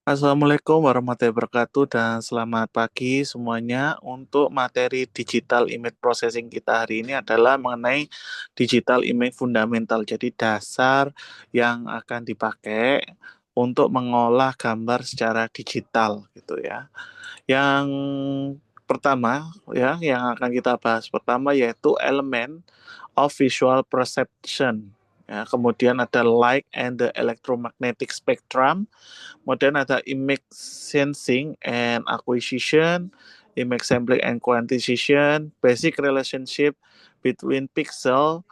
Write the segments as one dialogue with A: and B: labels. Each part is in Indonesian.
A: Assalamualaikum warahmatullahi wabarakatuh dan selamat pagi semuanya. Untuk materi digital image processing kita hari ini adalah mengenai digital image fundamental. Jadi dasar yang akan dipakai untuk mengolah gambar secara digital gitu ya. Yang pertama ya yang akan kita bahas pertama yaitu elemen of visual perception. Ya, kemudian ada light and the electromagnetic spectrum. Kemudian ada image sensing and acquisition, image sampling and quantization, basic relationship between pixel,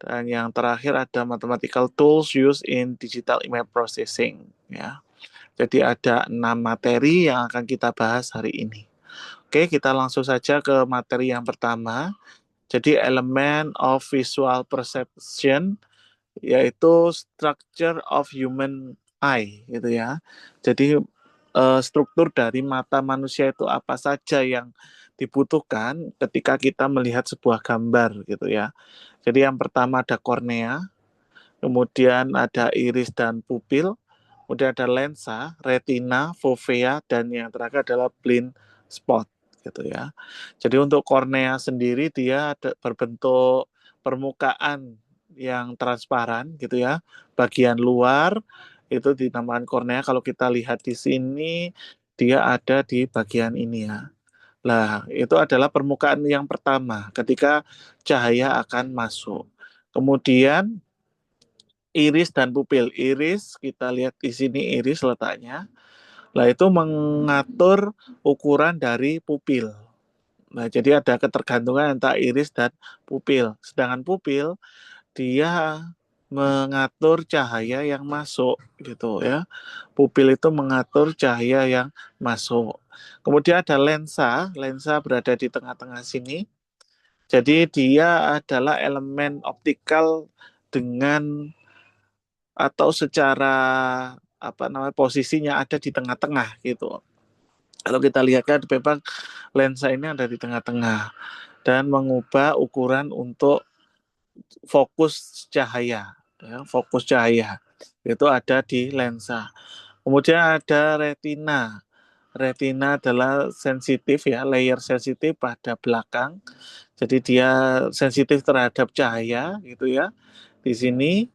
A: dan yang terakhir ada mathematical tools used in digital image processing. Ya, jadi ada 6 materi yang akan kita bahas hari ini. Oke, kita langsung saja ke materi yang pertama. Jadi elemen of visual perception yaitu structure of human eye gitu ya. Jadi struktur dari mata manusia itu apa saja yang dibutuhkan ketika kita melihat sebuah gambar gitu ya. Jadi yang pertama ada kornea, kemudian ada iris dan pupil, kemudian ada lensa, retina, fovea, dan yang terakhir adalah blind spot gitu ya. Jadi untuk kornea sendiri dia berbentuk permukaan yang transparan gitu ya. Bagian luar itu dinamakan kornea. Kalau kita lihat di sini dia ada di bagian ini ya. Nah, itu adalah permukaan yang pertama ketika cahaya akan masuk. Kemudian iris dan pupil. Iris kita lihat di sini iris letaknya. Nah, itu mengatur ukuran dari pupil. Nah, jadi ada ketergantungan antara iris dan pupil. Sedangkan pupil dia mengatur cahaya yang masuk gitu ya. Pupil itu mengatur cahaya yang masuk. Kemudian ada lensa, lensa berada di tengah-tengah sini. Jadi dia adalah elemen optikal dengan atau secara apa namanya posisinya ada di tengah-tengah gitu. Kalau kita lihat kan memang lensa ini ada di tengah-tengah dan mengubah ukuran untuk fokus cahaya, ya, fokus cahaya itu ada di lensa. Kemudian ada retina. Retina adalah sensitif ya, layer sensitif pada belakang. Jadi dia sensitif terhadap cahaya gitu ya. Di sini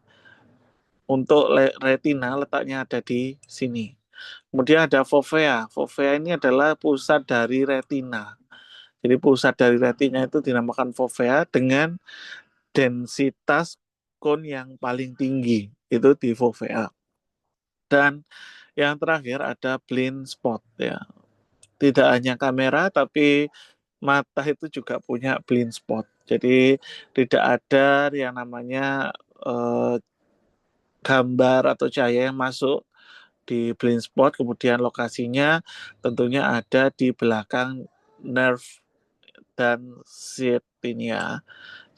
A: untuk retina letaknya ada di sini. Kemudian ada fovea. Fovea ini adalah pusat dari retina. Jadi pusat dari retina itu dinamakan fovea dengan densitas kon yang paling tinggi itu di fovea. Dan yang terakhir ada blind spot ya. Tidak hanya kamera tapi mata itu juga punya blind spot. Jadi tidak ada yang namanya eh, gambar atau cahaya yang masuk di blind spot, kemudian lokasinya tentunya ada di belakang nerve dan sheath ini ya.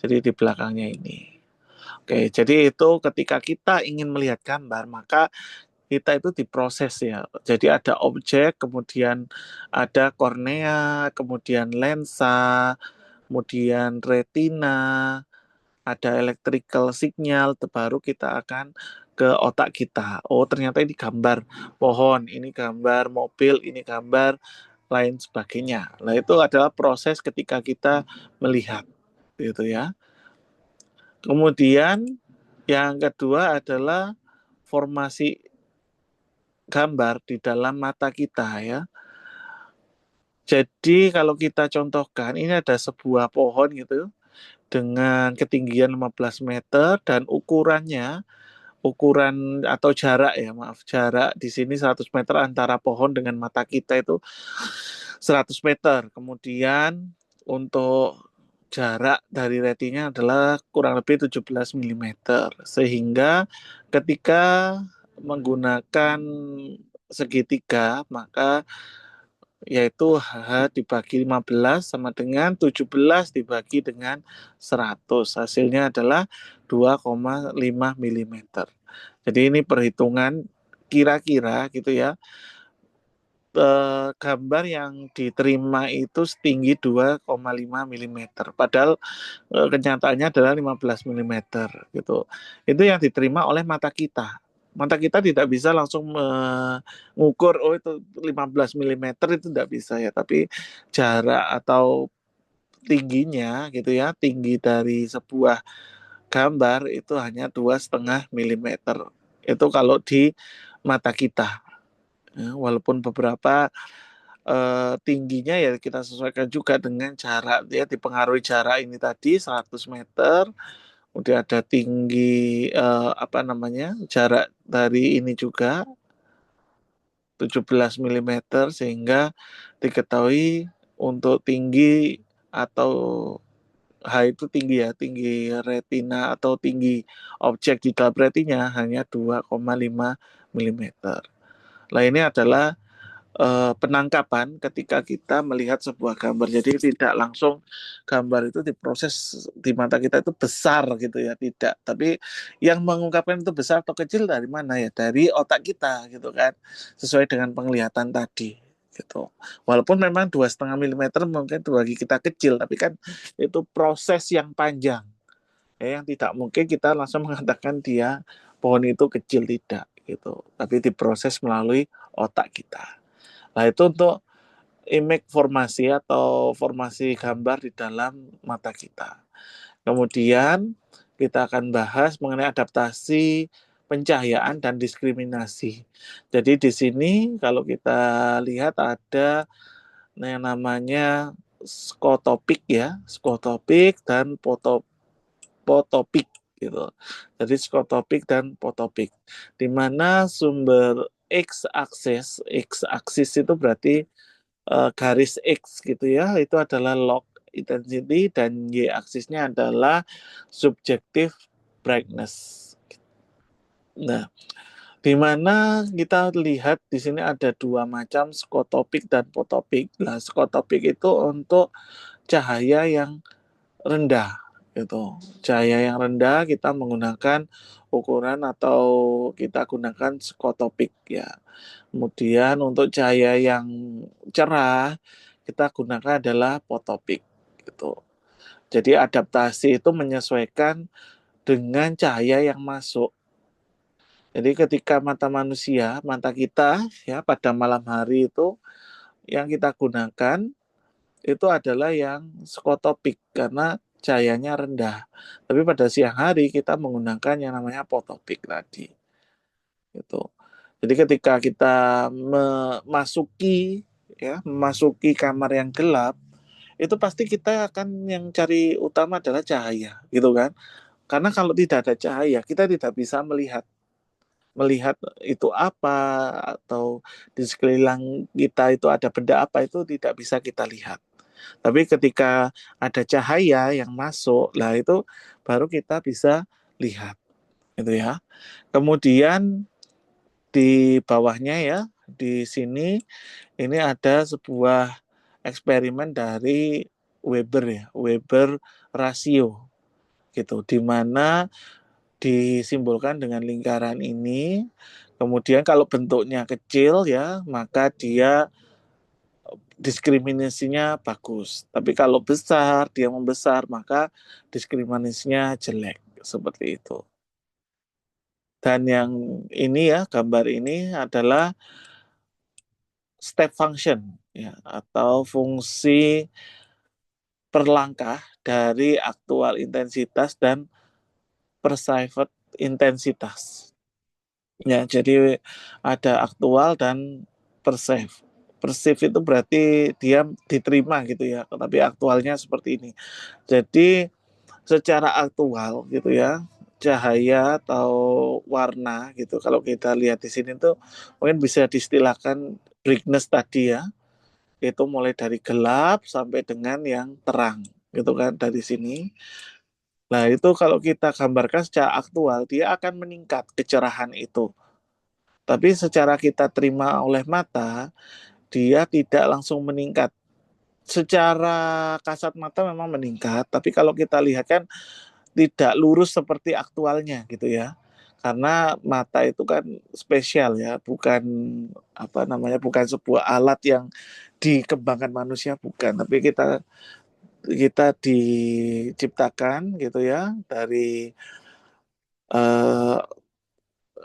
A: Jadi di belakangnya ini. Oke, jadi itu ketika kita ingin melihat gambar, maka kita itu diproses ya. Jadi ada objek, kemudian ada kornea, kemudian lensa, kemudian retina, ada electrical signal, baru kita akan ke otak kita. Oh, ternyata ini gambar pohon, ini gambar mobil, ini gambar lain sebagainya. Nah, itu adalah proses ketika kita melihat, gitu ya. Kemudian yang kedua adalah formasi gambar di dalam mata kita ya. Jadi kalau kita contohkan, ini ada sebuah pohon gitu dengan ketinggian 15 meter dan ukuran atau jarak ya, maaf, jarak di sini 100 meter antara pohon dengan mata kita itu 100 meter. Kemudian untuk jarak dari retinya adalah kurang lebih 17 milimeter. Sehingga ketika menggunakan segitiga, maka yaitu H dibagi 15 sama dengan 17 dibagi dengan 100. Hasilnya adalah 2,5 milimeter. Jadi ini perhitungan kira-kira gitu ya. Gambar yang diterima itu setinggi 2,5 milimeter. Padahal kenyataannya adalah 15 milimeter gitu. Itu yang diterima oleh mata kita. Mata kita tidak bisa langsung mengukur, oh itu 15 milimeter itu tidak bisa ya, tapi jarak atau tingginya gitu ya, tinggi dari sebuah gambar itu hanya 2,5 milimeter. Itu kalau di mata kita. Ya, walaupun beberapa tingginya ya kita sesuaikan juga dengan jarak, dia dipengaruhi jarak ini tadi 100 meter, kemudian ada tinggi apa namanya jarak dari ini juga 17 milimeter, sehingga diketahui untuk tinggi atau H itu tinggi ya, tinggi retina atau tinggi objek di dalam retina hanya 2,5 milimeter. Nah ini adalah penangkapan ketika kita melihat sebuah gambar. Jadi tidak langsung gambar itu diproses di mata kita itu besar gitu ya, tidak. Tapi yang mengungkapkan itu besar atau kecil dari mana ya? Dari otak kita gitu kan, sesuai dengan penglihatan tadi gitu. Walaupun memang 2,5 milimeter mungkin bagi kita kecil, tapi kan itu proses yang panjang ya, yang tidak mungkin kita langsung mengatakan dia pohon itu kecil, tidak gitu. Tapi diproses melalui otak kita. Nah, itu untuk image formasi atau formasi gambar di dalam mata kita. Kemudian kita akan bahas mengenai adaptasi pencahayaan dan diskriminasi. Jadi di sini kalau kita lihat ada yang namanya skotopik ya, skotopik dan potopik gitu. Jadi skotopik dan potopik. Di mana sumber x aksis itu berarti garis X gitu ya, itu adalah log intensity, dan Y aksisnya adalah subjective brightness. Nah, di mana kita lihat di sini ada dua macam skotopik dan potopik. Nah, skotopik itu untuk cahaya yang rendah gitu. Cahaya yang rendah kita menggunakan ukuran atau kita gunakan skotopik ya. Kemudian untuk cahaya yang cerah kita gunakan adalah potopik gitu. Jadi adaptasi itu menyesuaikan dengan cahaya yang masuk. Jadi ketika mata manusia, mata kita ya pada malam hari itu yang kita gunakan itu adalah yang skotopik karena cahayanya rendah. Tapi pada siang hari kita menggunakan yang namanya potopik tadi. Gitu. Jadi ketika kita memasuki kamar yang gelap, itu pasti kita akan yang cari utama adalah cahaya, gitu kan? Karena kalau tidak ada cahaya, kita tidak bisa melihat melihat itu apa, atau di sekeliling kita itu ada benda apa, itu tidak bisa kita lihat. Tapi ketika ada cahaya yang masuk, lah itu baru kita bisa lihat, gitu ya. Kemudian di bawahnya ya, di sini ini ada sebuah eksperimen dari Weber ya, Weber rasio gitu, di mana disimbolkan dengan lingkaran ini. Kemudian kalau bentuknya kecil ya, maka dia diskriminasinya bagus. Tapi kalau besar, dia membesar, maka diskriminasinya jelek. Seperti itu. Dan yang ini ya, gambar ini adalah step function ya, atau fungsi perlangkah dari aktual intensitas dan perceived intensitas. Ya, jadi ada aktual dan perceive. Perceive itu berarti dia diterima gitu ya, tapi aktualnya seperti ini. Jadi secara aktual gitu ya, cahaya atau warna gitu. Kalau kita lihat di sini tuh mungkin bisa diistilahkan brightness tadi ya. Itu mulai dari gelap sampai dengan yang terang gitu kan dari sini. Nah, itu kalau kita gambarkan secara aktual, dia akan meningkat kecerahan itu. Tapi secara kita terima oleh mata, dia tidak langsung meningkat. Secara kasat mata memang meningkat, tapi kalau kita lihat kan tidak lurus seperti aktualnya gitu ya. Karena mata itu kan spesial ya, bukan apa namanya, bukan sebuah alat yang dikembangkan manusia, bukan, tapi kita kita diciptakan gitu ya dari eh,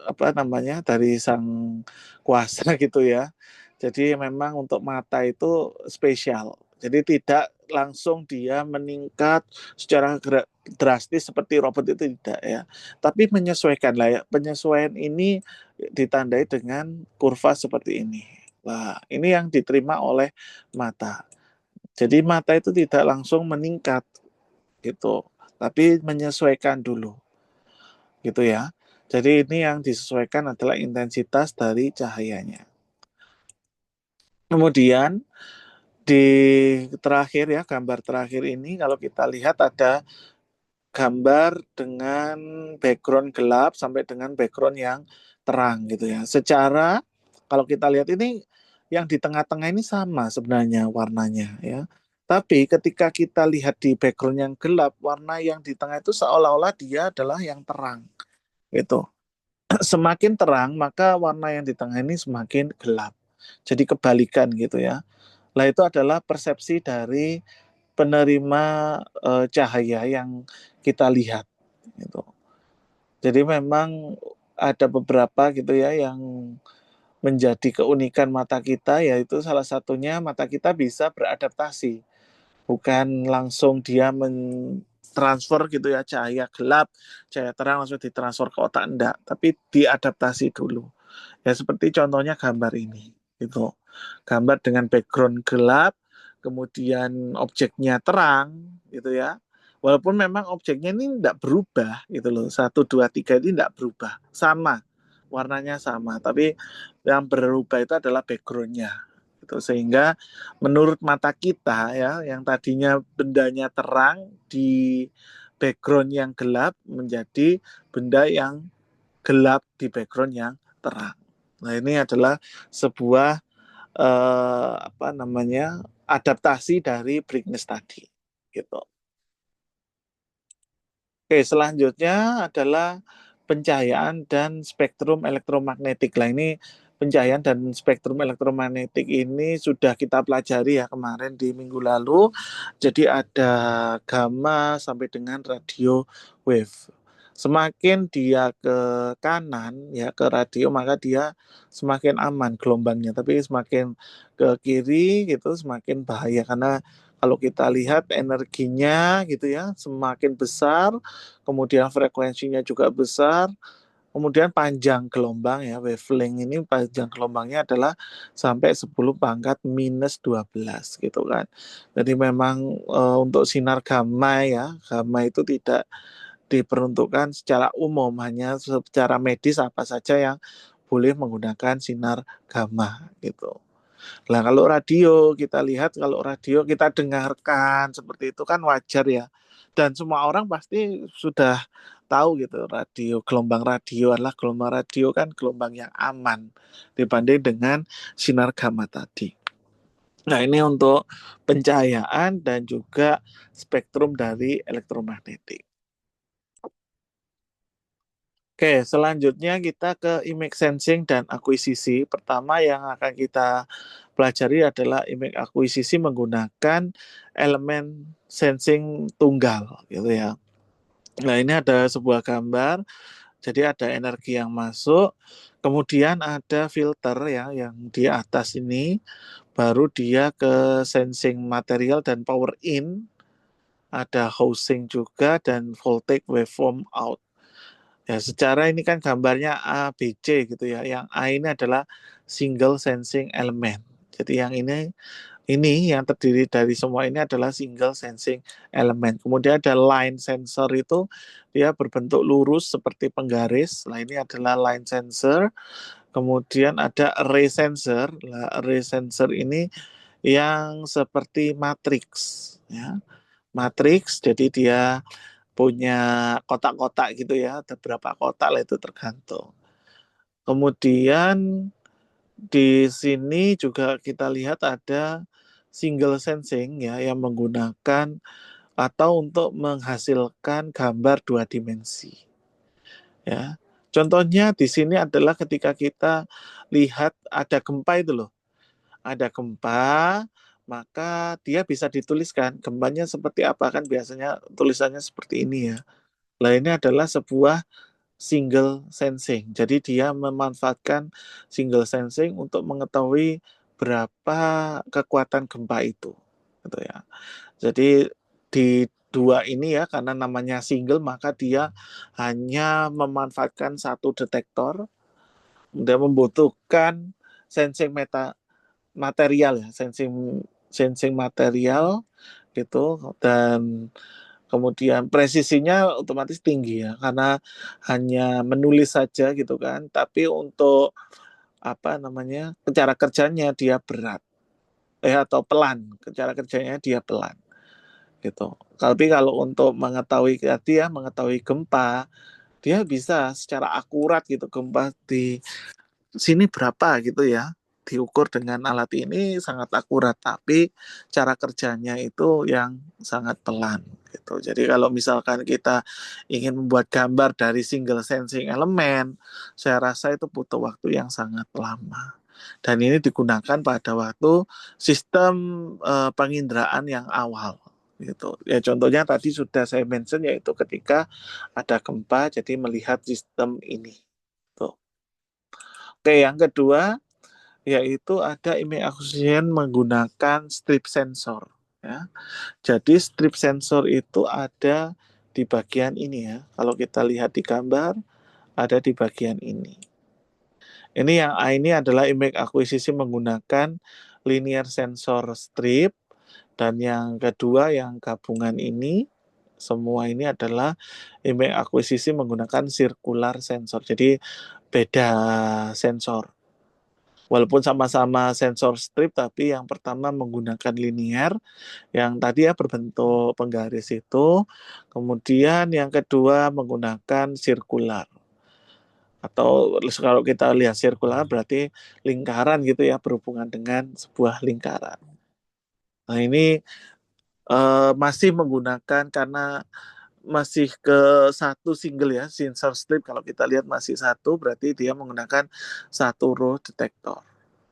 A: apa namanya dari sang kuasa gitu ya. Jadi memang untuk mata itu spesial. Jadi tidak langsung dia meningkat secara drastis seperti robot itu tidak ya. Tapi menyesuaikan lah ya. Penyesuaian ini ditandai dengan kurva seperti ini. Nah, ini yang diterima oleh mata. Jadi mata itu tidak langsung meningkat gitu, tapi menyesuaikan dulu gitu ya. Jadi ini yang disesuaikan adalah intensitas dari cahayanya. Kemudian di terakhir ya, gambar terakhir ini kalau kita lihat ada gambar dengan background gelap sampai dengan background yang terang gitu ya. Secara kalau kita lihat ini yang di tengah-tengah ini sama sebenarnya warnanya ya. Tapi ketika kita lihat di background yang gelap, warna yang di tengah itu seolah-olah dia adalah yang terang gitu. Semakin terang, maka warna yang di tengah ini semakin gelap. Jadi kebalikan gitu ya. Nah, itu adalah persepsi dari penerima cahaya yang kita lihat gitu. Jadi memang ada beberapa gitu ya yang menjadi keunikan mata kita, yaitu salah satunya mata kita bisa beradaptasi, bukan langsung dia mentransfer gitu ya cahaya gelap, cahaya terang langsung ditransfer ke otak, enggak, tapi diadaptasi dulu. Ya seperti contohnya gambar ini, gitu. Gambar dengan background gelap, kemudian objeknya terang, gitu ya. Walaupun memang objeknya ini tidak berubah, gitu loh. Satu, dua, tiga ini tidak berubah, sama, warnanya sama. Tapi yang berubah itu adalah backgroundnya, gitu. Sehingga menurut mata kita ya, yang tadinya bendanya terang di background yang gelap menjadi benda yang gelap di background yang terang. Nah, ini adalah sebuah apa namanya adaptasi dari brightness tadi, gitu. Oke, selanjutnya adalah pencahayaan dan spektrum elektromagnetik. Lah ini pencahayaan dan spektrum elektromagnetik ini sudah kita pelajari ya kemarin di minggu lalu. Jadi ada gamma sampai dengan radio wave. Semakin dia ke kanan ya ke radio maka dia semakin aman gelombangnya. Tapi semakin ke kiri gitu semakin bahaya karena kalau kita lihat energinya gitu ya semakin besar, kemudian frekuensinya juga besar, kemudian panjang gelombang ya wavelength ini panjang gelombangnya adalah sampai 10 pangkat minus 12 gitu kan. Jadi memang untuk sinar gamma ya, gamma itu tidak diperuntukkan secara umum, hanya secara medis apa saja yang boleh menggunakan sinar gamma gitu. Nah, kalau radio kita lihat, kalau radio kita dengarkan seperti itu kan wajar ya. Dan semua orang pasti sudah tahu gitu radio, gelombang radio adalah gelombang radio kan gelombang yang aman dibanding dengan sinar gamma tadi. Nah, ini untuk pencahayaan dan juga spektrum dari elektromagnetik. Oke, selanjutnya kita ke image sensing dan akuisisi. Pertama yang akan kita pelajari adalah image akuisisi menggunakan elemen sensing tunggal gitu ya. Nah, ini ada sebuah gambar, jadi ada energi yang masuk, kemudian ada filter ya yang di atas ini, baru dia ke sensing material dan power in, ada housing juga dan voltage waveform out. Ya, secara ini kan gambarnya A, B, C gitu ya. Yang A ini adalah single sensing element. Jadi yang ini yang terdiri dari semua ini adalah single sensing element. Kemudian ada line sensor itu dia berbentuk lurus seperti penggaris. Nah, ini adalah line sensor. Kemudian ada array sensor. Nah, array sensor ini yang seperti matrix ya. Matrix jadi dia punya kotak-kotak gitu ya, ada berapa kotak lah itu tergantung. Kemudian di sini juga kita lihat ada single sensing ya yang menggunakan atau untuk menghasilkan gambar dua dimensi ya. Contohnya di sini adalah ketika kita lihat ada gempa itu loh. Ada gempa, maka dia bisa dituliskan gempanya seperti apa kan biasanya tulisannya seperti ini ya. Nah, ini adalah sebuah single sensing. Jadi dia memanfaatkan single sensing untuk mengetahui berapa kekuatan gempa itu, gitu ya. Jadi di dua ini ya, karena namanya single maka dia hanya memanfaatkan satu detektor. Dia membutuhkan sensing material ya, sensing sensing material gitu, dan kemudian presisinya otomatis tinggi ya, karena hanya menulis saja gitu kan, tapi untuk apa namanya, cara kerjanya dia berat, atau pelan, cara kerjanya dia pelan gitu. Tapi kalau untuk mengetahui tadi ya, mengetahui gempa, dia bisa secara akurat gitu, gempa di sini berapa gitu ya, diukur dengan alat ini sangat akurat, tapi cara kerjanya itu yang sangat pelan gitu. Jadi kalau misalkan kita ingin membuat gambar dari single sensing elemen, saya rasa itu butuh waktu yang sangat lama. Dan ini digunakan pada waktu sistem penginderaan yang awal gitu. Ya contohnya tadi sudah saya mention, yaitu ketika ada gempa jadi melihat sistem ini. Tuh. Oke, yang kedua yaitu ada image acquisition menggunakan strip sensor ya. Jadi strip sensor itu ada di bagian ini ya. Kalau kita lihat di gambar ada di bagian ini. Ini yang A ini adalah image acquisition menggunakan linear sensor strip, dan yang kedua yang gabungan ini semua ini adalah image acquisition menggunakan circular sensor. Jadi beda sensor. Walaupun sama-sama sensor strip, tapi yang pertama menggunakan linear, yang tadi ya berbentuk penggaris itu. Kemudian yang kedua menggunakan sirkular. Atau kalau kita lihat sirkular berarti lingkaran gitu ya, berhubungan dengan sebuah lingkaran. Nah ini masih menggunakan, karena masih ke satu single ya, sensor strip kalau kita lihat masih satu, berarti dia menggunakan satu row detektor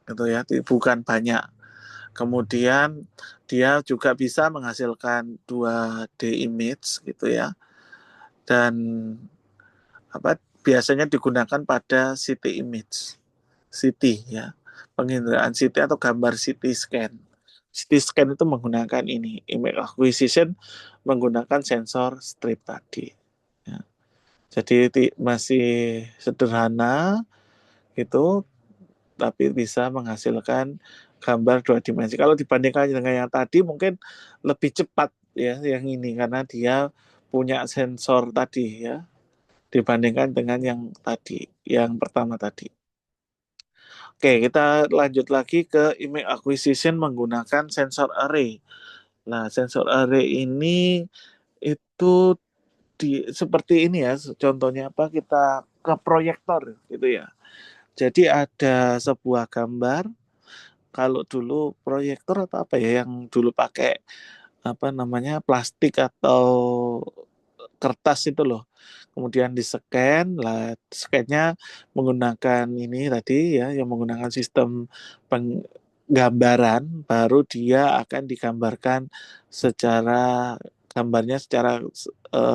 A: gitu ya, bukan banyak. Kemudian dia juga bisa menghasilkan 2D image gitu ya. Dan apa biasanya digunakan pada CT image. CT ya. Penginderaan CT atau gambar CT scan. CT scan itu menggunakan ini, image acquisition menggunakan sensor strip tadi. Ya. Jadi masih sederhana gitu, tapi bisa menghasilkan gambar dua dimensi. Kalau dibandingkan dengan yang tadi mungkin lebih cepat ya yang ini, karena dia punya sensor tadi ya, dibandingkan dengan yang tadi, yang pertama tadi. Oke, kita lanjut lagi ke image acquisition menggunakan sensor array. Nah, sensor array ini itu seperti ini ya, contohnya apa, kita ke proyektor gitu ya. Jadi ada sebuah gambar. Kalau dulu proyektor atau apa ya yang dulu pakai apa namanya, plastik atau kertas itu loh. Kemudian di scan lah, scannya menggunakan ini tadi ya, yang menggunakan sistem penggambaran, baru dia akan digambarkan secara gambarnya secara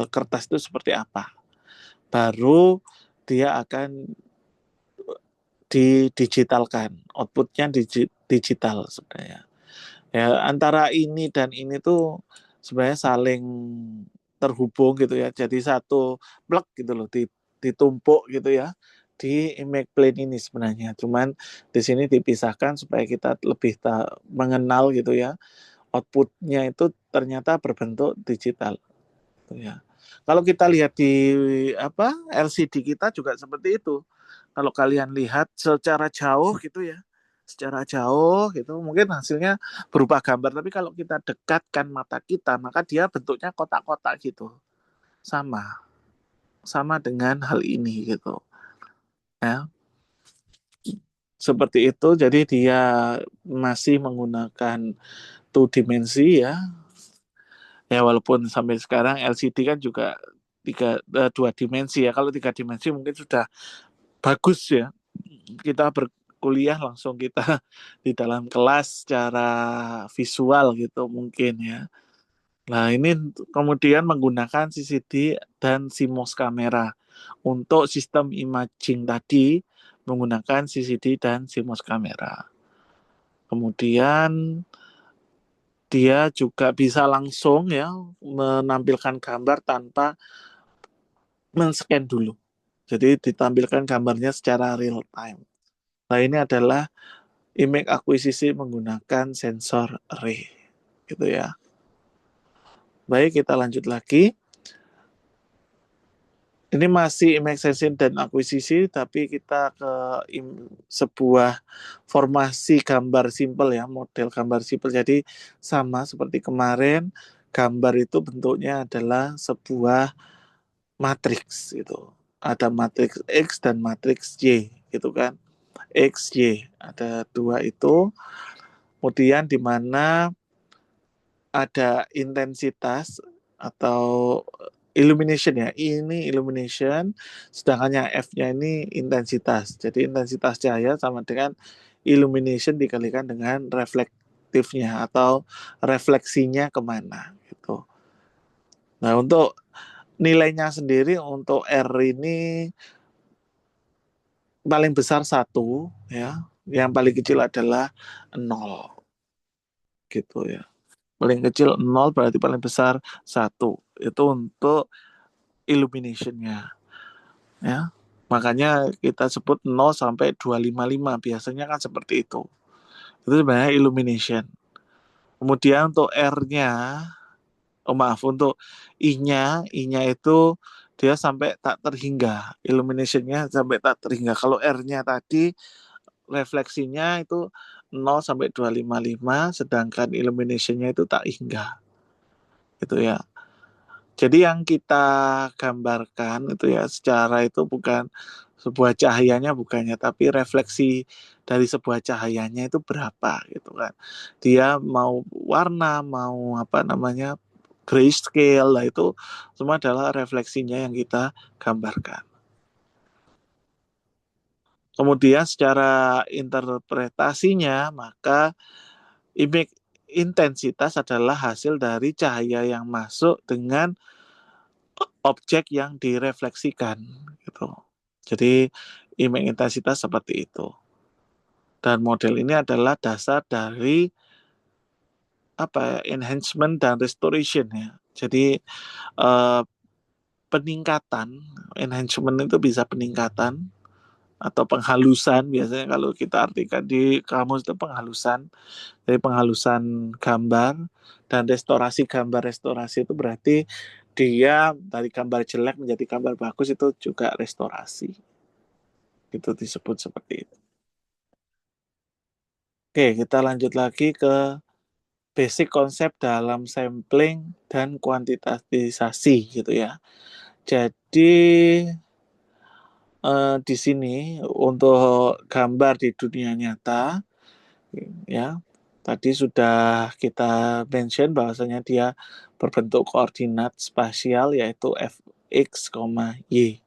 A: kertas itu seperti apa. Baru dia akan didigitalkan, outputnya digital sebenarnya. Ya, antara ini dan ini tuh sebenarnya saling terhubung gitu ya. Jadi satu plug gitu loh, ditumpuk gitu ya di image plane ini sebenarnya. Cuman di sini dipisahkan supaya kita lebih mengenal gitu ya. Outputnya itu ternyata berbentuk digital gitu ya. Kalau kita lihat di apa LCD kita juga seperti itu. Kalau kalian lihat secara jauh gitu ya, secara jauh gitu mungkin hasilnya berupa gambar, tapi kalau kita dekatkan mata kita maka dia bentuknya kotak-kotak gitu, sama sama dengan hal ini gitu ya, seperti itu. Jadi dia masih menggunakan two dimensi ya, ya walaupun sampai sekarang LCD kan juga dua dimensi ya. Kalau tiga dimensi mungkin sudah bagus ya, kita berkuliah langsung kita di dalam kelas secara visual gitu mungkin ya. Nah, ini kemudian menggunakan CCD dan CMOS kamera. Untuk sistem imaging tadi menggunakan CCD dan CMOS kamera. Kemudian dia juga bisa langsung ya menampilkan gambar tanpa men-scan dulu. Jadi ditampilkan gambarnya secara real time. Nah, ini adalah image akuisisi menggunakan sensor array. Gitu ya. Baik, kita lanjut lagi. Ini masih image sensing dan akuisisi, tapi kita ke sebuah formasi gambar simpel ya, model gambar simpel. Jadi sama seperti kemarin, gambar itu bentuknya adalah sebuah matriks gitu. Ada matriks X dan matriks Y gitu kan. X, Y, ada dua itu. Kemudian di mana ada intensitas atau illumination ya. Ini illumination, sedangkan yang F-nya ini intensitas. Jadi intensitas cahaya sama dengan illumination dikalikan dengan reflektifnya atau refleksinya kemana gitu. Nah, untuk nilainya sendiri untuk R ini paling besar satu ya, yang paling kecil adalah nol gitu ya. Paling kecil nol berarti paling besar satu. Itu untuk illuminationnya ya. Makanya kita sebut 0 sampai 255 biasanya kan seperti itu. Itu sebenarnya illumination. Kemudian untuk R-nya, oh maaf, untuk I-nya itu dia sampai tak terhingga. Illuminationnya sampai tak terhingga. Kalau R-nya tadi refleksinya itu 0 sampai 255, sedangkan illuminationnya itu tak hingga. Gitu ya. Jadi yang kita gambarkan itu ya secara itu bukan sebuah cahayanya bukannya, tapi refleksi dari sebuah cahayanya itu berapa gitu kan. Dia mau warna, mau apa namanya grayscale lah itu semua adalah refleksinya yang kita gambarkan. Kemudian secara interpretasinya maka image intensitas adalah hasil dari cahaya yang masuk dengan objek yang direfleksikan gitu. Jadi image intensitas seperti itu. Dan model ini adalah dasar dari apa ya, enhancement dan restoration ya. Jadi eh, peningkatan, enhancement itu bisa peningkatan atau penghalusan biasanya kalau kita artikan di kamus itu penghalusan. Jadi penghalusan gambar dan restorasi gambar restorasi itu berarti dia dari gambar jelek menjadi gambar bagus itu juga restorasi. Itu disebut seperti itu. Oke, kita lanjut lagi ke basic konsep dalam sampling dan kuantitasasi gitu ya. Jadi di sini untuk gambar di dunia nyata ya tadi sudah kita mention bahwasanya dia berbentuk koordinat spasial yaitu fx, y.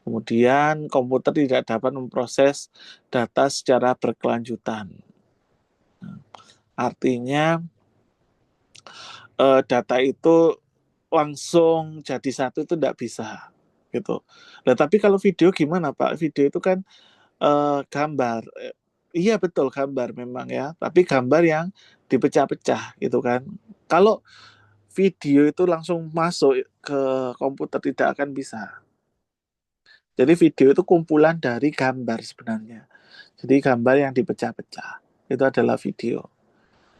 A: Kemudian komputer tidak dapat memproses data secara berkelanjutan. Artinya data itu langsung jadi satu itu tidak bisa gitu. Nah, tapi kalau video gimana Pak? Video itu kan gambar. Iya betul gambar memang ya, tapi gambar yang dipecah-pecah gitu kan. Kalau video itu langsung masuk ke komputer tidak akan bisa. Jadi video itu kumpulan dari gambar sebenarnya. Jadi gambar yang dipecah-pecah itu adalah video.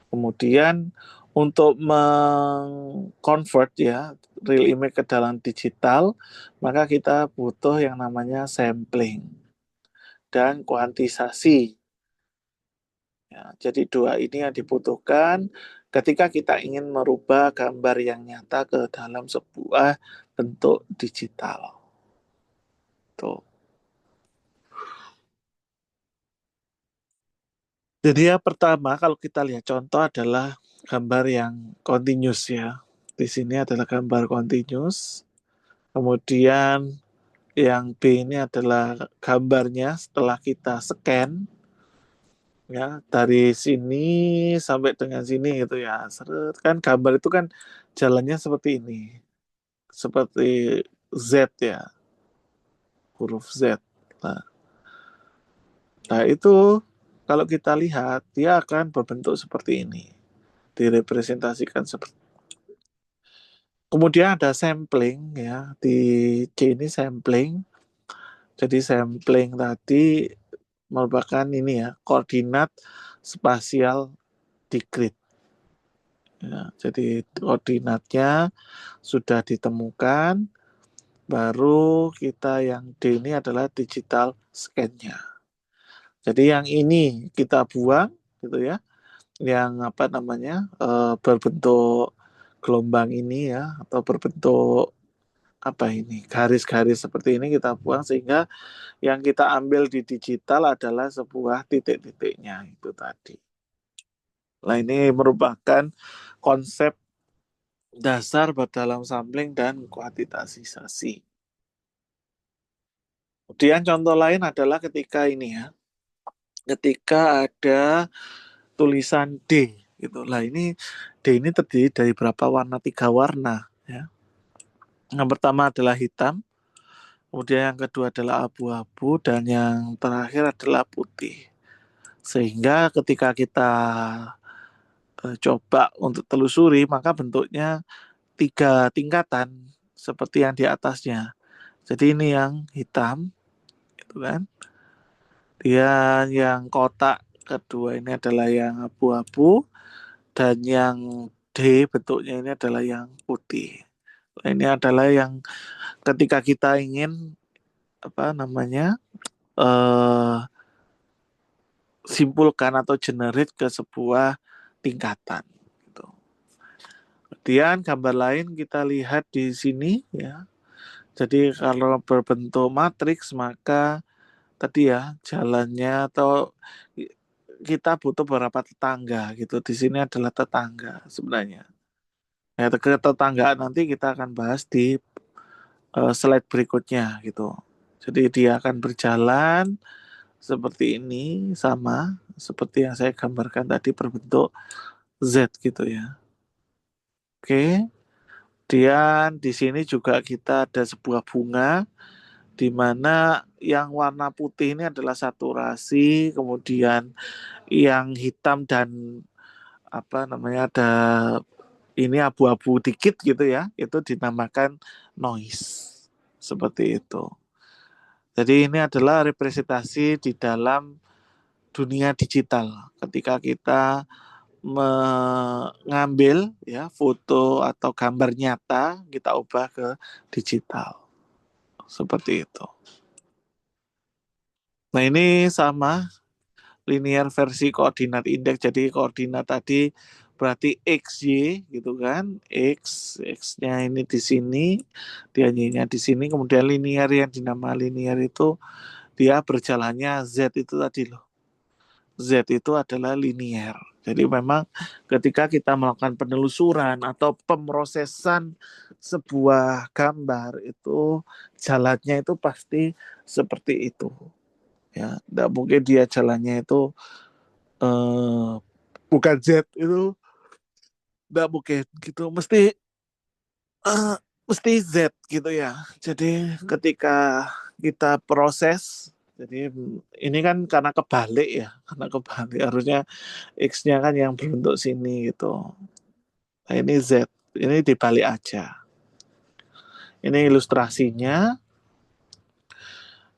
A: Kemudian untuk mengconvert ya real image ke dalam digital, maka kita butuh yang namanya sampling dan kuantisasi. Ya, jadi dua ini yang dibutuhkan ketika kita ingin merubah gambar yang nyata ke dalam sebuah bentuk digital. Tuh. Jadi ya pertama kalau kita lihat contoh adalah gambar yang continuous ya. Di sini adalah gambar continuous. Kemudian yang B ini adalah gambarnya setelah kita scan. Ya, dari sini sampai dengan sini gitu ya. Seret, kan gambar itu kan jalannya seperti ini. Seperti Z ya, huruf Z. Nah, nah itu kalau kita lihat dia akan berbentuk seperti ini. Direpresentasikan seperti. Kemudian ada sampling ya, di C ini sampling. Jadi sampling tadi merupakan ini ya, koordinat spasial di grid. Ya, jadi koordinatnya sudah ditemukan, baru kita yang D ini adalah digital scan-nya. Jadi yang ini kita buang gitu ya, yang apa namanya berbentuk gelombang ini ya, atau berbentuk apa ini garis-garis seperti ini kita buang, sehingga yang kita ambil di digital adalah sebuah titik-titiknya itu tadi. Nah ini merupakan konsep dasar dalam sampling dan kuantitasisasi. Kemudian contoh lain adalah ketika ini ya, ketika ada tulisan D gitu. Lah ini D ini terdiri dari berapa warna? 3 warna ya. Yang pertama adalah hitam, kemudian yang kedua adalah abu-abu, dan yang terakhir adalah putih. Sehingga ketika kita coba untuk telusuri, maka bentuknya 3 tingkatan seperti yang di atasnya. Jadi ini yang hitam, gitu kan. Dia yang kotak kedua ini adalah yang abu-abu, dan yang D bentuknya ini adalah yang putih. Ini adalah yang ketika kita ingin apa namanya eh, simpulkan atau generate ke sebuah tingkatan. Gitu. Kemudian gambar lain kita lihat di sini ya. Jadi kalau berbentuk matriks maka tadi ya jalannya atau kita butuh beberapa tetangga gitu. Di sini adalah tetangga sebenarnya. Ya, tetanggaan nanti kita akan bahas di slide berikutnya gitu. Jadi dia akan berjalan seperti ini, sama seperti yang saya gambarkan tadi berbentuk Z gitu ya. Oke. Kemudian di sini juga kita ada sebuah bunga di mana yang warna putih ini adalah saturasi, kemudian yang hitam dan apa namanya ada ini abu-abu dikit gitu ya, itu dinamakan noise. Seperti itu. Jadi ini adalah representasi di dalam dunia digital. Ketika kita mengambil ya foto atau gambar nyata, kita ubah ke digital. Seperti itu. Nah ini sama linear versi koordinat indeks. Jadi koordinat tadi berarti X, Y gitu kan. X-nya ini di sini, dia Y-nya di sini. Kemudian linear yang dinama linear itu dia berjalannya Z itu tadi loh. Z itu adalah linier. Jadi memang ketika kita melakukan penelusuran atau pemrosesan sebuah gambar itu jalannya itu pasti seperti itu. Ya, tidak mungkin dia jalannya itu eh, bukan Z itu, tidak mungkin gitu. Eh, mesti Z gitu ya. Jadi ketika kita proses, jadi ini kan karena kebalik ya, karena kebalik harusnya X-nya kan yang berbentuk sini gitu. Nah ini Z, ini dibalik aja. Ini ilustrasinya.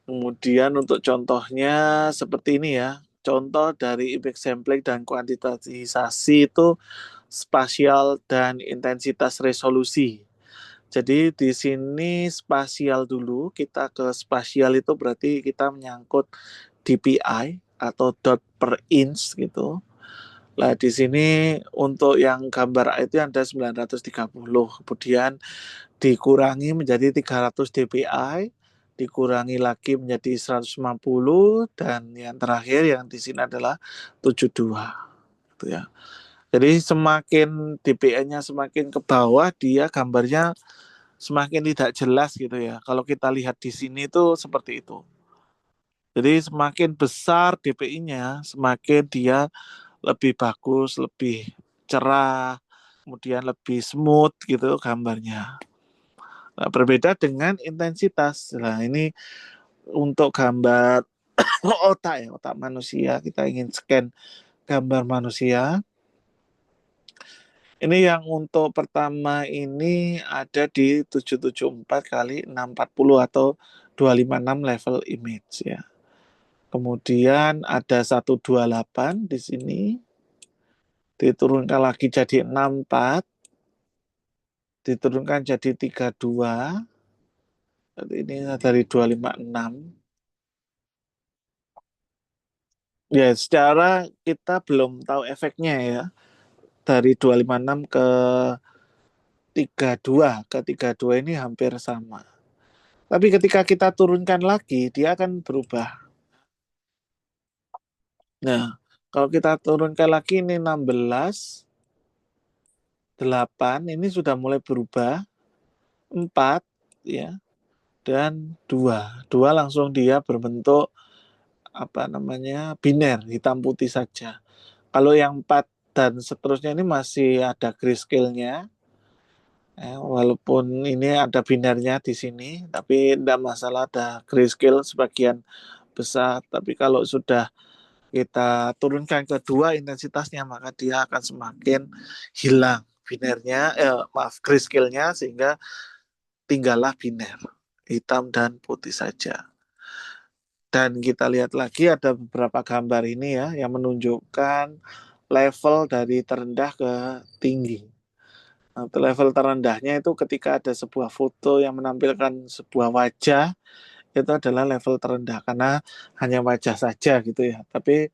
A: Kemudian untuk contohnya seperti ini ya. Contoh dari image sampling dan kuantitasisasi itu spasial dan intensitas resolusi. Jadi di sini spasial dulu, kita ke spasial itu berarti kita menyangkut DPI atau dot per inch gitu. Nah, di sini untuk yang gambar itu ada 930, kemudian dikurangi menjadi 300 dpi, dikurangi lagi menjadi 150, dan yang terakhir yang di sini adalah 72 gitu ya. Jadi semakin dpi-nya semakin ke bawah, dia gambarnya semakin tidak jelas gitu ya. Kalau kita lihat di sini itu seperti itu. Jadi semakin besar DPI-nya, semakin dia lebih bagus, lebih cerah, kemudian lebih smooth gitu gambarnya. Nah, berbeda dengan intensitas. Nah, ini untuk gambar otak ya, otak manusia. Kita ingin scan gambar manusia. Ini yang untuk pertama ini ada di 774 kali 640 atau 256 level image ya. Kemudian ada 128 di sini, diturunkan lagi jadi 64, diturunkan jadi 32. Ini dari 256. Ya, secara kita belum tahu efeknya ya. Dari 256 ke 32 ini hampir sama. Tapi ketika kita turunkan lagi, dia akan berubah. Nah, kalau kita turunkan lagi ini 16, 8, ini sudah mulai berubah. 4, ya, dan 2. 2 langsung dia berbentuk apa namanya biner, hitam putih saja. Kalau yang 4 dan seterusnya ini masih ada grayscale-nya. Walaupun ini ada binarnya di sini, tapi tidak masalah ada grayscale sebagian besar. Tapi kalau sudah kita turunkan ke 2 intensitasnya, maka dia akan semakin hilang binarnya, maaf grayscale-nya, sehingga tinggallah biner, hitam dan putih saja. Dan kita lihat lagi ada beberapa gambar ini ya yang menunjukkan level dari terendah ke tinggi. Nah, level terendahnya itu ketika ada sebuah foto yang menampilkan sebuah wajah, itu adalah level terendah karena hanya wajah saja gitu ya. Tapi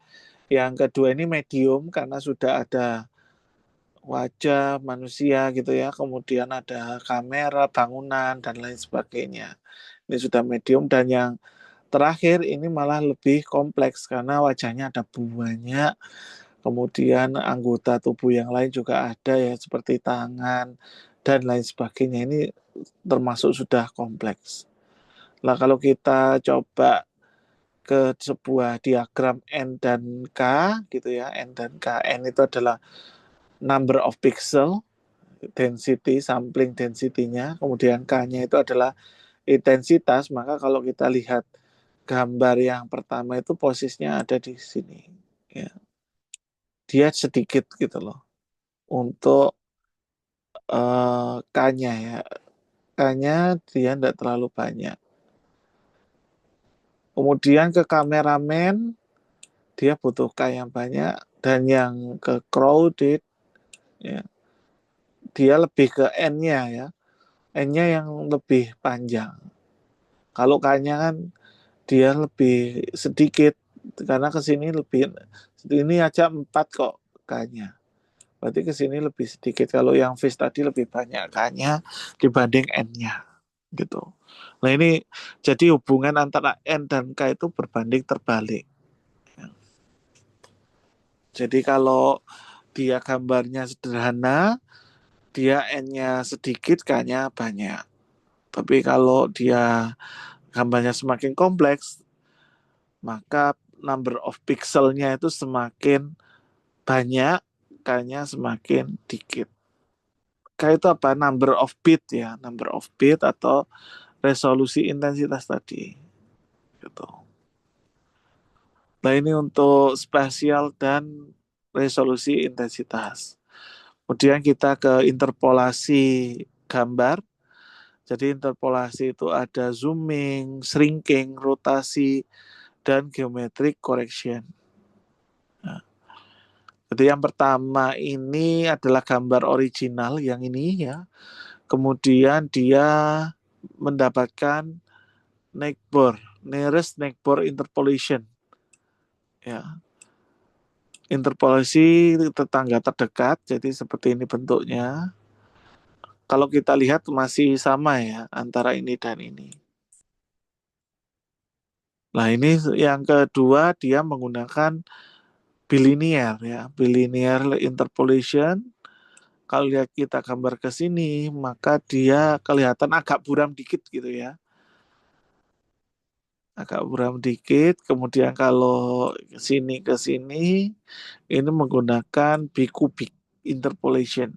A: yang kedua ini medium karena sudah ada wajah manusia gitu ya, kemudian ada kamera, bangunan dan lain sebagainya. Ini sudah medium, dan yang terakhir ini malah lebih kompleks karena wajahnya ada banyak, kemudian anggota tubuh yang lain juga ada ya seperti tangan dan lain sebagainya. Ini termasuk sudah kompleks. Nah, kalau kita coba ke sebuah diagram N dan K gitu ya, N dan K. N itu adalah number of pixel, density, sampling density-nya, kemudian K-nya itu adalah intensitas. Maka kalau kita lihat gambar yang pertama itu posisinya ada di sini ya. Dia sedikit gitu loh untuk K-nya ya. K-nya dia tidak terlalu banyak. Kemudian ke kameramen dia butuh K yang banyak, dan yang ke crowded ya, dia lebih ke N-nya ya. N-nya yang lebih panjang. Kalau K-nya kan dia lebih sedikit karena ke sini lebih, ini aja 4 kok K-nya. Berarti ke sini lebih sedikit. Kalau yang fish tadi lebih banyak K-nya dibanding N-nya gitu. Nah, ini jadi hubungan antara N dan K itu berbanding terbalik. Jadi kalau dia gambarnya sederhana, dia N-nya sedikit, K-nya banyak. Tapi kalau dia gambarnya semakin kompleks, maka number of pixelnya itu semakin banyak, K-nya semakin dikit. K itu apa? Number of bit ya, number of bit atau resolusi intensitas tadi. Gitu. Nah, ini untuk spasial dan resolusi intensitas. Kemudian kita ke interpolasi gambar. Jadi interpolasi itu ada zooming, shrinking, rotasi, dan geometric correction. Nah, jadi yang pertama ini adalah gambar original yang ini ya. Kemudian dia mendapatkan neckbore, nearest neckbore interpolation. Ya, interpolasi tetangga terdekat, jadi seperti ini bentuknya. Kalau kita lihat masih sama ya antara ini dan ini. Nah, ini yang kedua dia menggunakan bilinear ya, bilinear interpolation. Kalau lihat kita gambar ke sini, maka dia kelihatan agak buram dikit gitu ya. agak buram dikit. Kemudian kalau sini ke sini, ini menggunakan bicubic interpolation.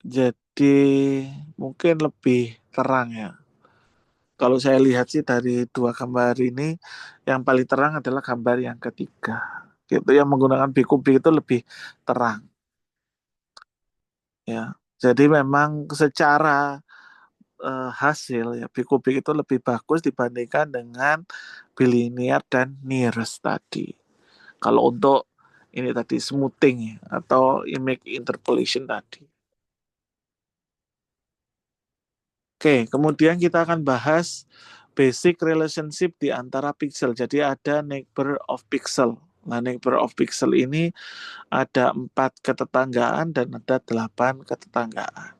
A: Jadi mungkin lebih terang ya. Kalau saya lihat sih dari dua gambar ini, yang paling terang adalah gambar yang ketiga. Gitu, yang menggunakan bicubic itu lebih terang ya. Jadi memang secara hasil ya bicubic itu lebih bagus dibandingkan dengan bilinear dan nearest tadi. Kalau untuk ini tadi smoothing ya, atau image interpolation tadi. Oke, kemudian kita akan bahas basic relationship di antara pixel. Jadi ada neighbor of pixel. Nah, neighbor of pixel ini ada 4 ketetanggaan dan ada 8 ketetanggaan.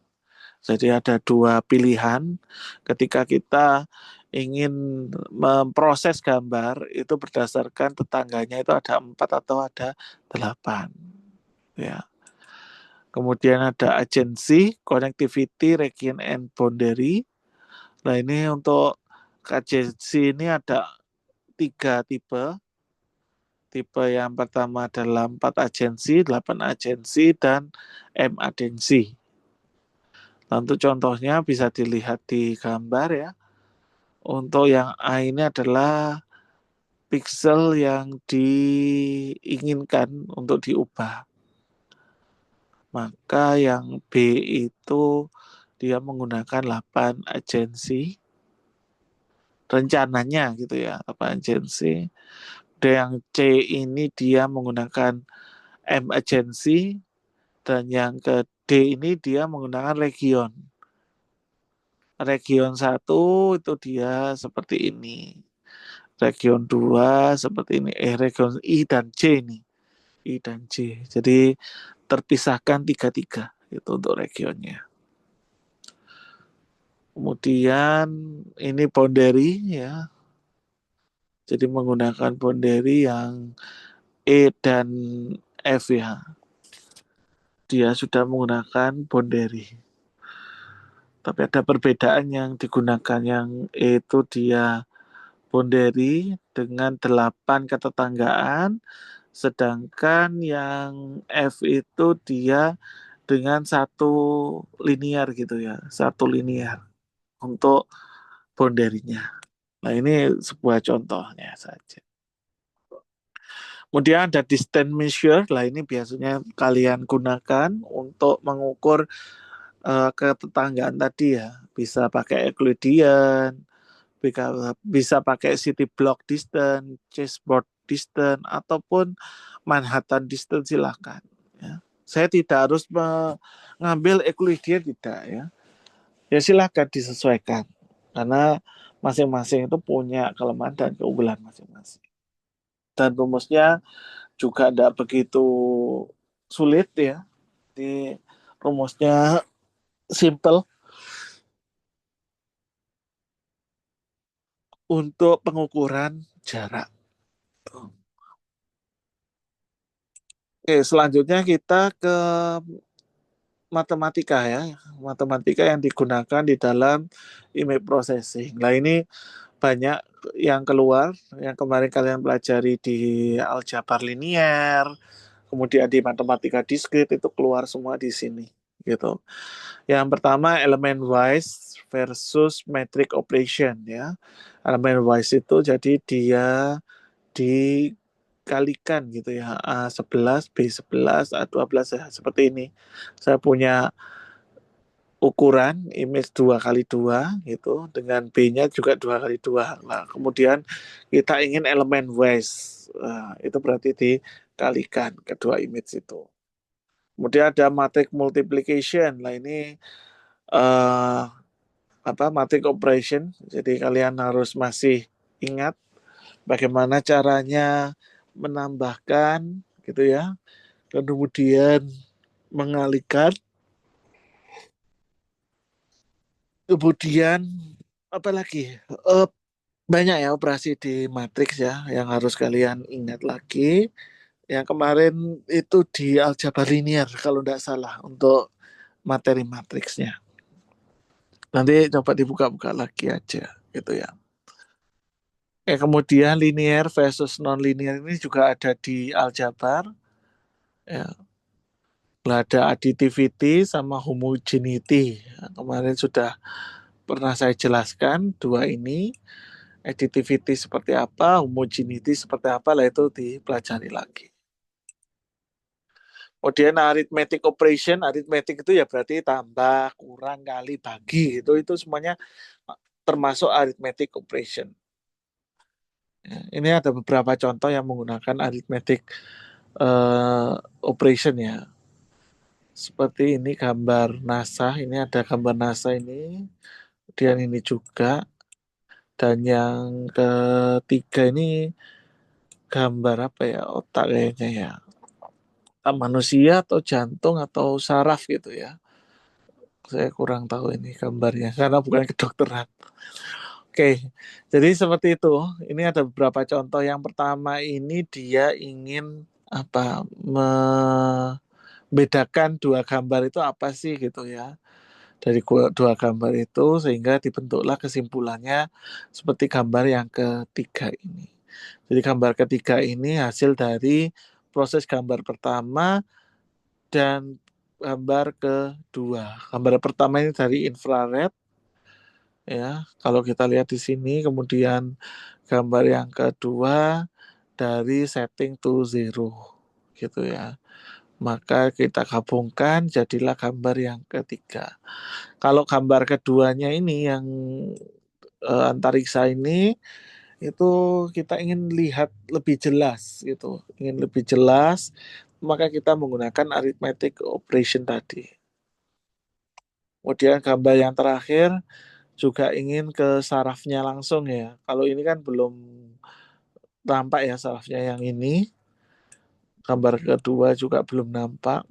A: Jadi ada dua pilihan ketika kita ingin memproses gambar itu berdasarkan tetangganya itu ada 4 atau ada 8. Ya. Kemudian ada agency, connectivity, region, and boundary. Nah ini untuk agency ini ada 3 tipe. Tipe yang pertama adalah 4 agensi, 8 agensi, dan M agensi. Nah, untuk contohnya bisa dilihat di gambar ya. Untuk yang A ini adalah pixel yang diinginkan untuk diubah. Maka yang B itu dia menggunakan 8 agensi. Rencananya gitu ya, 8 agensi. Dan yang C ini dia menggunakan M agensi. Dan yang ke D ini dia menggunakan region. Region 1 itu dia seperti ini. Region 2 seperti ini. Region I dan J nih. I dan J. Jadi terpisahkan 3-3 itu untuk regionnya. Kemudian ini boundary ya. Jadi menggunakan boundary yang E dan F ya. Dia sudah menggunakan boundary. Tapi ada perbedaan yang digunakan yang E itu dia boundary dengan 8 ketetanggaan, sedangkan yang F itu dia dengan satu linear gitu ya, satu linear untuk boundary-nya. Nah ini sebuah contohnya saja. Kemudian ada distance measure, lah ini biasanya kalian gunakan untuk mengukur ketetanggaan tadi ya. Bisa pakai Euclidean, bisa pakai city block distance, chessboard distance, ataupun Manhattan distance silakan. Ya. Saya tidak harus mengambil Euclidean tidak ya. Ya silakan disesuaikan karena masing-masing itu punya kelemahan dan keunggulan masing-masing. Dan rumusnya juga tidak begitu sulit ya. Di rumusnya simple untuk pengukuran jarak. Oke, selanjutnya kita ke matematika ya. Matematika yang digunakan di dalam image processing. Nah, ini banyak yang keluar yang kemarin kalian pelajari di aljabar linier, kemudian di matematika diskrit itu keluar semua di sini gitu. Yang pertama elemen wise versus metric operation ya. Elemen wise itu jadi dia dikalikan gitu ya. A11, B11, A12 ya seperti ini. Saya punya ukuran image 2x2 gitu dengan B-nya juga 2x2. Nah, kemudian kita ingin elemen wise. Nah, itu berarti dikalikan kedua image itu. Kemudian ada matrix multiplication. Nah, ini uh, matrix operation. Jadi kalian harus masih ingat bagaimana caranya menambahkan gitu ya. Kemudian mengalihkan, kemudian apa lagi? Banyak ya operasi di matriks ya yang harus kalian ingat lagi. Yang kemarin itu di aljabar linier kalau tidak salah untuk materi matriksnya. Nanti coba dibuka-buka lagi aja. gitu ya. Kemudian linear versus non-linear ini juga ada di aljabar. Ya, ada additivity sama homogeneity. Nah, kemarin sudah pernah saya jelaskan dua ini. Additivity seperti apa, homogeneity seperti apa, lah itu dipelajari lagi. Kemudian arithmetic operation, arithmetic itu ya berarti tambah, kurang, kali, bagi, itu semuanya termasuk arithmetic operation. Ya, ini ada beberapa contoh yang menggunakan arithmetic operation ya. Seperti ini gambar NASA, ini ada gambar NASA ini, kemudian ini juga, dan yang ketiga ini gambar apa ya, otak kayaknya ya, manusia atau jantung atau saraf gitu ya. Saya kurang tahu ini gambarnya karena bukan kedokteran. Oke, jadi seperti itu. Ini ada beberapa contoh. Yang pertama ini dia ingin apa, membedakan dua gambar itu apa sih gitu ya. Dari dua gambar itu sehingga dibentuklah kesimpulannya seperti gambar yang ketiga ini. Jadi gambar ketiga ini hasil dari proses gambar pertama dan gambar kedua. Gambar pertama ini dari infrared ya. Kalau kita lihat di sini, kemudian gambar yang kedua dari setting to zero gitu ya. Maka kita gabungkan jadilah gambar yang ketiga. Kalau gambar keduanya ini yang antariksa ini itu kita ingin lihat lebih jelas gitu, ingin lebih jelas, maka kita menggunakan arithmetic operation tadi. Kemudian gambar yang terakhir juga ingin ke sarafnya langsung ya. Kalau ini kan belum nampak ya sarafnya yang ini. Gambar kedua juga belum nampak.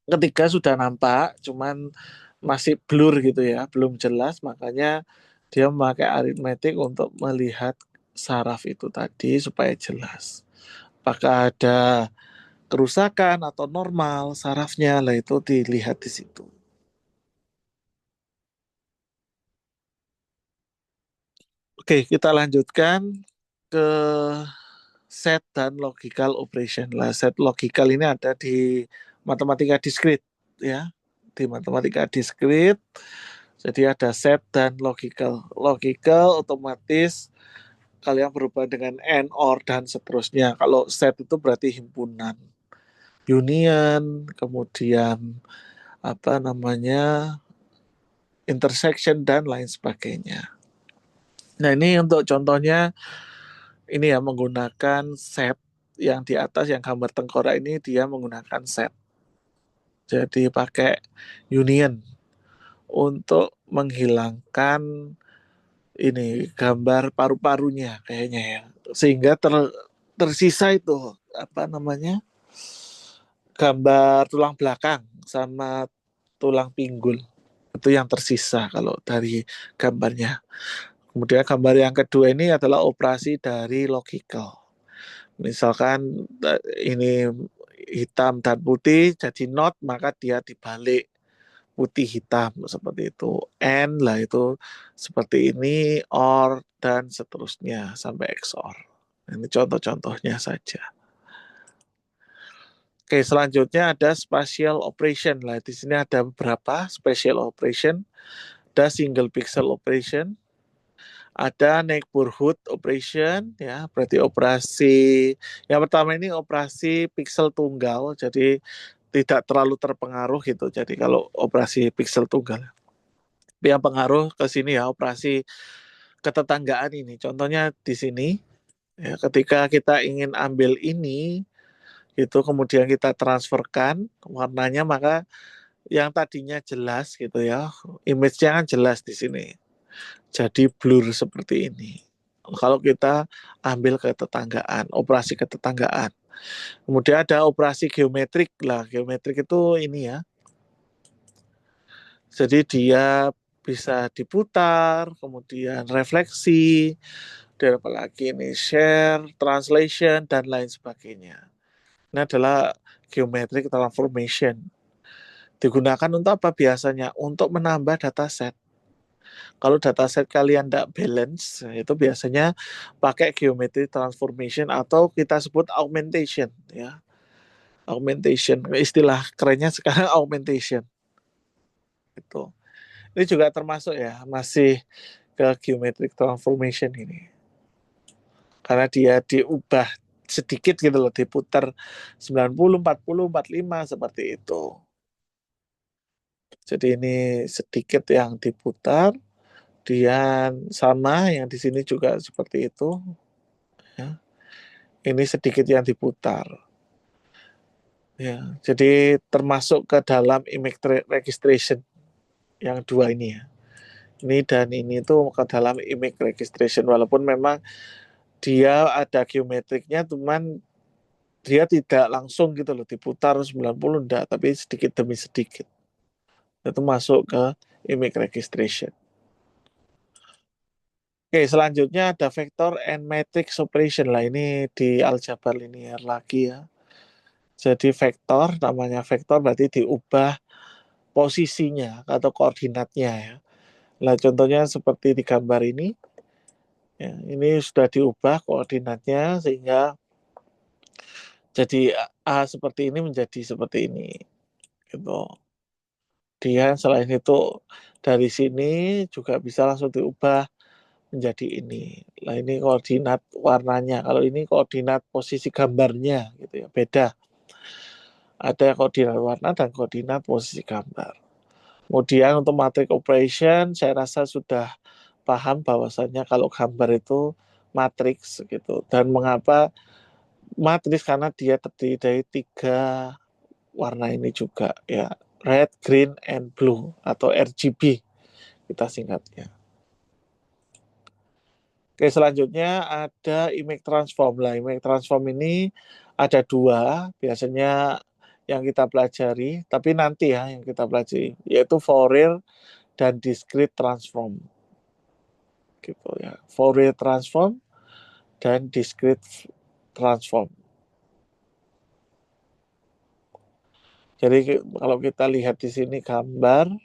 A: Ketiga sudah nampak, cuman masih blur gitu ya, belum jelas. Makanya dia memakai aritmetik untuk melihat saraf itu tadi supaya jelas. Apakah ada kerusakan atau normal sarafnya, lah itu dilihat di situ. Oke, kita lanjutkan ke set dan logical operation. Lah, set logical ini ada di matematika diskrit ya. Di matematika diskrit. Jadi ada set dan logical. Logical otomatis kalian berubah dengan and, or, dan seterusnya. Kalau set itu berarti himpunan. Union, kemudian apa namanya, intersection, dan lain sebagainya. Nah ini untuk contohnya, ini ya menggunakan set yang di atas yang gambar tengkorak ini dia menggunakan set. Jadi pakai union untuk menghilangkan ini gambar paru-parunya kayaknya ya. Sehingga tersisa itu apa namanya? Gambar tulang belakang sama tulang pinggul. Itu yang tersisa kalau dari gambarnya. Kemudian gambar yang kedua ini adalah operasi dari logical. Misalkan ini hitam dan putih jadi not, maka dia dibalik putih hitam seperti itu. And lah itu seperti ini, or, dan seterusnya sampai XOR. Ini contoh-contohnya saja. Oke, selanjutnya ada spatial operation. Lah di sini ada beberapa spatial operation. Ada single pixel operation, ada neighborhood operation ya, berarti operasi yang pertama ini operasi pixel tunggal, jadi tidak terlalu terpengaruh gitu. Jadi kalau operasi pixel tunggal, yang pengaruh ke sini ya operasi ketetanggaan ini. Contohnya di sini ya, ketika kita ingin ambil ini gitu, kemudian kita transferkan warnanya, maka yang tadinya jelas gitu ya, image-nya kan jelas di sini. Jadi blur seperti ini. Kalau kita ambil ketetanggaan, operasi ketetanggaan. Kemudian ada operasi geometrik lah. Geometrik itu ini ya. Jadi dia bisa diputar, kemudian refleksi, dan apalagi ini share, translation, dan lain sebagainya. Ini adalah geometric transformation. Digunakan untuk apa biasanya? Untuk menambah data set. Kalau dataset kalian tidak balance, itu biasanya pakai geometry transformation atau kita sebut augmentation, ya. Augmentation, istilah kerennya sekarang augmentation. Itu. Ini juga termasuk ya, masih ke geometric transformation ini. Karena dia diubah sedikit gitu loh, diputar 90, 40, 45 seperti itu. Jadi ini sedikit yang diputar, dia sama yang di sini juga seperti itu. Ya. Ini sedikit yang diputar. Ya, jadi termasuk ke dalam image registration yang dua ini ya. Ini dan ini tuh ke dalam image registration walaupun memang dia ada geometriknya, cuman dia tidak langsung gitu loh diputar 90 enggak, tapi sedikit demi sedikit. Itu masuk ke image registration. Oke, selanjutnya ada vector and matrix operation lah. Ini di aljabar linear lagi ya. Jadi vektor, namanya vektor berarti diubah posisinya atau koordinatnya ya. Nah, contohnya seperti di gambar ini. Ya, ini sudah diubah koordinatnya sehingga jadi A seperti ini menjadi seperti ini. Gitu. Dia selain itu dari sini juga bisa langsung diubah menjadi ini. Nah, ini koordinat warnanya. Kalau ini koordinat posisi gambarnya gitu ya. Beda. Ada koordinat warna dan koordinat posisi gambar. Kemudian untuk matrix operation, saya rasa sudah paham bahwasannya kalau gambar itu matriks gitu. Dan mengapa matriks? Karena dia terdiri dari tiga warna ini juga ya, red, green, and blue atau RGB kita singkatnya. Oke, selanjutnya ada image transform lah. Image transform ini ada dua, biasanya yang kita pelajari, tapi nanti ya yang kita pelajari, yaitu Fourier dan discrete transform. Gitu ya. Fourier transform dan discrete transform. Jadi kalau kita lihat di sini gambar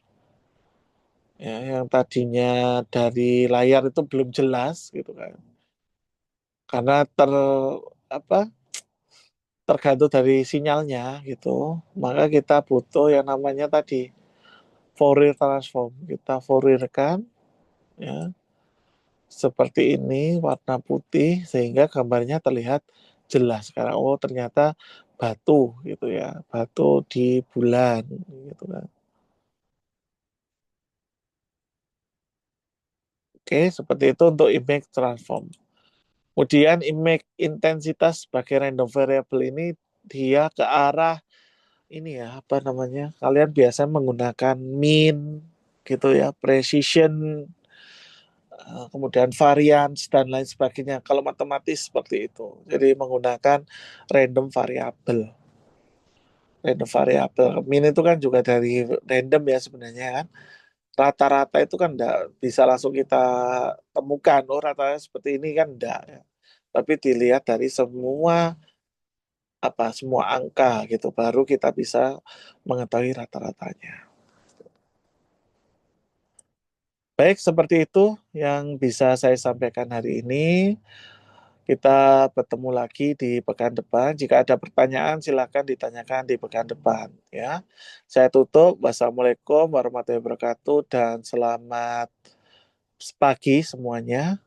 A: ya, yang tadinya dari layar itu belum jelas gitu kan. Karena apa tergantung dari sinyalnya gitu. Maka kita butuh yang namanya tadi Fourier transform. Kita Fourierkan ya seperti ini warna putih sehingga gambarnya terlihat jelas. Karena oh ternyata batu gitu ya, batu di bulan gitu kan. Oke, seperti itu untuk image transform. Kemudian image intensitas sebagai random variable ini dia ke arah ini ya, apa namanya? Kalian biasa menggunakan mean gitu ya, precision, kemudian variance dan lain sebagainya. Kalau matematis seperti itu. Jadi menggunakan random variable. Random variable. Mean itu kan juga dari random ya sebenarnya kan. Rata-rata itu kan enggak bisa langsung kita temukan. Oh rata-rata seperti ini kan enggak ya. Tapi dilihat dari semua angka gitu baru kita bisa mengetahui rata-ratanya. Baik, seperti itu yang bisa saya sampaikan hari ini. Kita bertemu lagi di pekan depan. Jika ada pertanyaan, silakan ditanyakan di pekan depan. Ya, saya tutup. Wassalamualaikum warahmatullahi wabarakatuh dan selamat pagi semuanya.